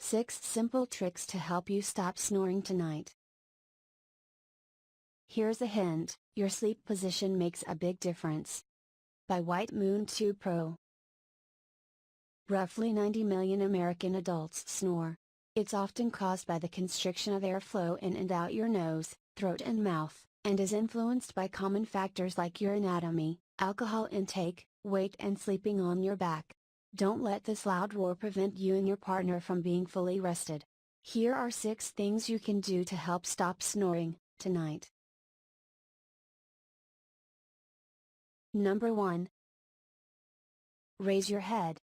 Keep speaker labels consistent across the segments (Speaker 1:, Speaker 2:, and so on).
Speaker 1: 6 simple tricks to help you stop snoring tonight. Here's a hint: your sleep position makes a big difference. By WMTPro. Roughly 90 million American adults snore. It's often caused by the constriction of airflow in and out your nose, throat and mouth, and is influenced by common factors like your anatomy, alcohol intake, weight and sleeping on your back. Don't let this loud roar prevent you and your partner from being fully rested. Here are 6 things you can do to help stop snoring tonight. Number 1. Raise your head.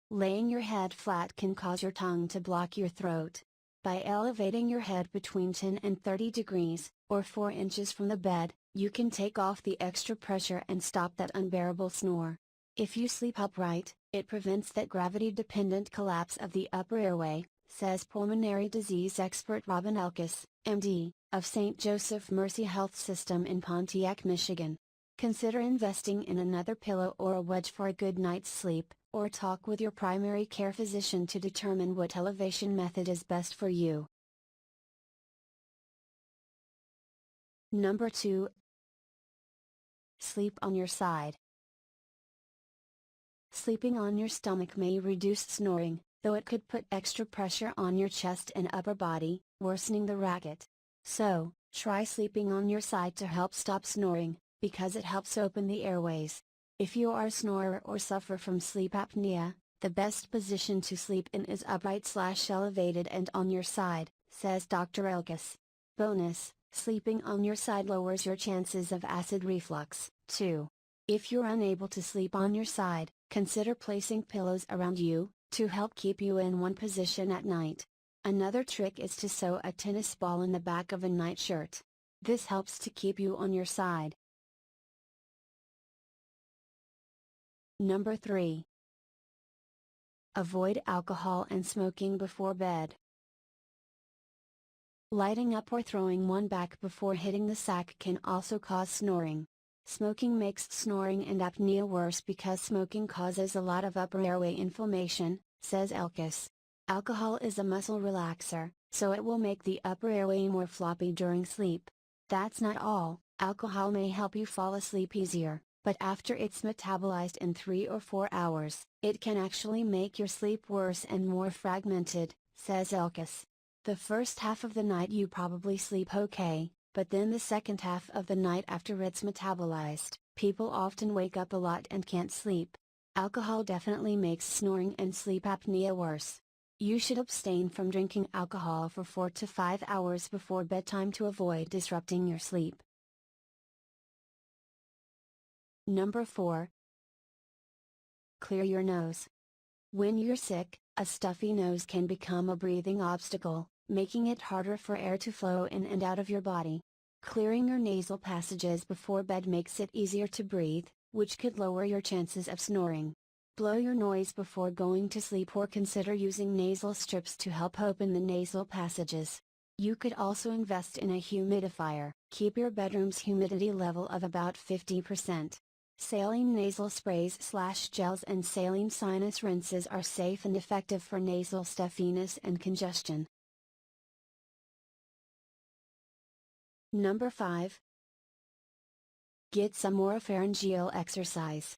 Speaker 1: Laying your head flat can cause your tongue to block your throat. By elevating your head between 10 and 30 degrees, or 4 inches from the bed, you can take off the extra pressure and stop that unbearable snore. If you sleep upright, it prevents that gravity-dependent collapse of the upper airway, says pulmonary disease expert Robin Elkis, MD, of St. Joseph Mercy Health System in Pontiac, Michigan. Consider investing in another pillow or a wedge for a good night's sleep, or talk with your primary care physician to determine what elevation method is best for you. Number 2. Sleep on your side. Sleeping on your stomach may reduce snoring, though it could put extra pressure on your chest and upper body, worsening the racket. So, try sleeping on your side to help stop snoring, because it helps open the airways. If you are a snorer or suffer from sleep apnea, the best position to sleep in is upright/elevated and on your side, says Dr. Elkis. Bonus: sleeping on your side lowers your chances of acid reflux, too. If you're unable to sleep on your side, consider placing pillows around you, to help keep you in one position at night. Another trick is to sew a tennis ball in the back of a nightshirt. This helps to keep you on your side. Number 3. Avoid alcohol and smoking before bed. Lighting up or throwing one back before hitting the sack can also cause snoring. Smoking makes snoring and apnea worse because smoking causes a lot of upper airway inflammation, says Elkis. Alcohol is a muscle relaxer, so it will make the upper airway more floppy during sleep. That's not all: alcohol may help you fall asleep easier, but after it's metabolized in 3 or 4 hours, it can actually make your sleep worse and more fragmented, says Elkis. The first half of the night you probably sleep okay, but then the second half of the night after it's metabolized, people often wake up a lot and can't sleep. Alcohol definitely makes snoring and sleep apnea worse. You should abstain from drinking alcohol for 4 to 5 hours before bedtime to avoid disrupting your sleep. Number 4. Clear your nose. When you're sick, a stuffy nose can become a breathing obstacle, making it harder for air to flow in and out of your body. Clearing your nasal passages before bed makes it easier to breathe, which could lower your chances of snoring. Blow your nose before going to sleep or consider using nasal strips to help open the nasal passages. You could also invest in a humidifier. Keep your bedroom's humidity level of about 50%. Saline nasal sprays/gels and saline sinus rinses are safe and effective for nasal stuffiness and congestion. Number 5. Get some oropharyngeal exercise.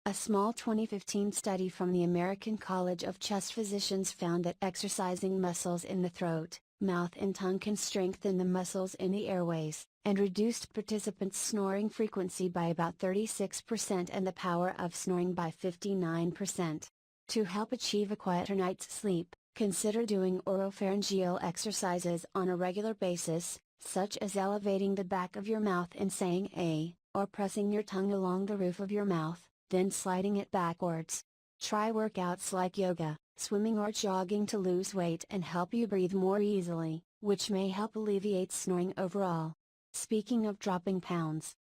Speaker 1: A small 2015 study from the American College of Chest Physicians found that exercising muscles in the throat, mouth and tongue can strengthen the muscles in the airways, and reduced participants' snoring frequency by about 36% and the power of snoring by 59%. To help achieve a quieter night's sleep, consider doing oropharyngeal exercises on a regular basis, such as elevating the back of your mouth and saying "a," or pressing your tongue along the roof of your mouth, then sliding it backwards. Try workouts like yoga, swimming or jogging to lose weight and help you breathe more easily, which may help alleviate snoring overall. Speaking of dropping pounds.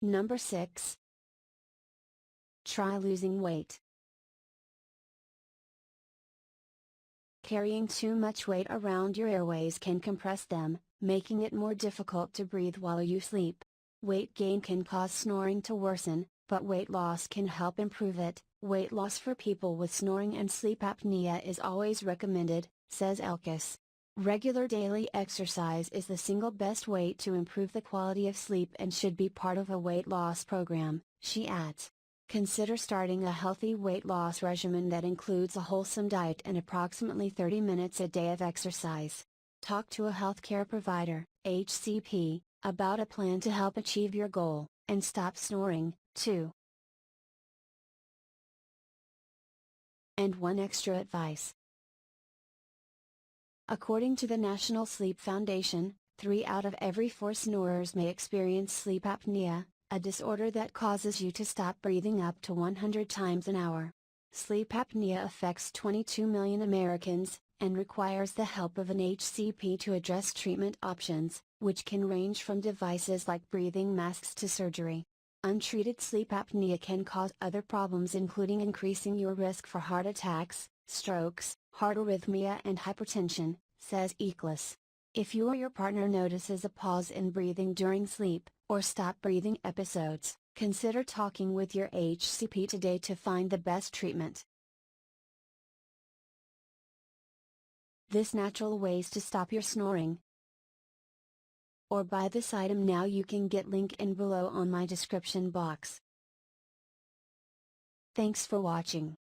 Speaker 1: Number 6. Try losing weight. Carrying too much weight around your airways can compress them, making it more difficult to breathe while you sleep. Weight gain can cause snoring to worsen, but weight loss can help improve it. Weight loss for people with snoring and sleep apnea is always recommended, says Elkis. Regular daily exercise is the single best way to improve the quality of sleep and should be part of a weight loss program, she adds. Consider starting a healthy weight loss regimen that includes a wholesome diet and approximately 30 minutes a day of exercise. Talk to a healthcare provider, HCP, about a plan to help achieve your goal, and stop snoring, too. And one extra advice. According to the National Sleep Foundation, 3 out of every 4 snorers may experience sleep apnea, a disorder that causes you to stop breathing up to 100 times an hour. Sleep apnea affects 22 million Americans, and requires the help of an HCP to address treatment options, which can range from devices like breathing masks to surgery. Untreated sleep apnea can cause other problems including increasing your risk for heart attacks, strokes, heart arrhythmia and hypertension, says Eccles. If you or your partner notices a pause in breathing during sleep, or stop breathing episodes, consider talking with your HCP today to find the best treatment. This natural ways to stop your snoring. Or buy this item now. You can get link in below on my description box. Thanks for watching.